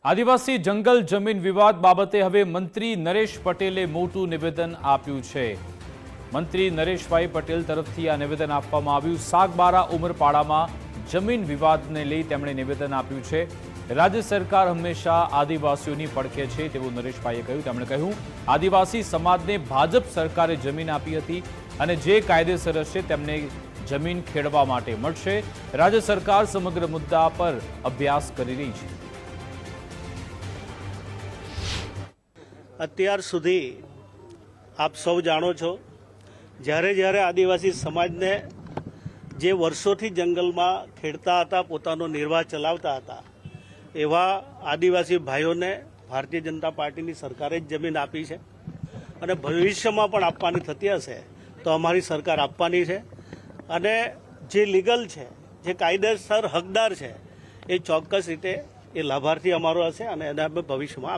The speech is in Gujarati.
આદિવાસી જંગલ જમીન વિવાદ બાબતે હવે મંત્રી નરેશ પટેલે મોટું નિવેદન આપ્યું છે। મંત્રી નરેશભાઈ પટેલ તરફથી આ નિવેદન આપવામાં આવ્યું। સાગબારા ઉમરપાડામાં જમીન વિવાદને લઈ તેમણે નિવેદન આપ્યું છે। રાજ્ય સરકાર હંમેશા આદિવાસીઓની પડખે છે તેવું નરેશભાઈએ કહ્યું। તેમણે કહ્યું આદિવાસી સમાજને ભાજપ સરકારે જમીન આપી હતી અને જે કાયદેસર હશે તેમને જમીન ખેડવા માટે મળશે। રાજ્ય સરકાર સમગ્ર મુદ્દા પર અભ્યાસ કરી રહી છે। અત્યાર સુધી આપ સૌ જાણો છો, જ્યારે જ્યારે આદિવાસી સમાજને જે વર્ષોથી જંગલમાં ખેડતા હતા, પોતાનો નિર્વાહ ચલાવતા હતા, એવા આદિવાસી ભાઈઓને ભારતીય જનતા પાર્ટીની સરકારે જ જમીન આપી છે અને ભવિષ્યમાં પણ આપવાની થતી હશે તો અમારી સરકાર આપવાની છે। અને જે લીગલ છે, જે કાયદેસર હકદાર છે, એ ચોક્કસ રીતે એ લાભાર્થી અમારો હશે અને એને અમે ભવિષ્યમાં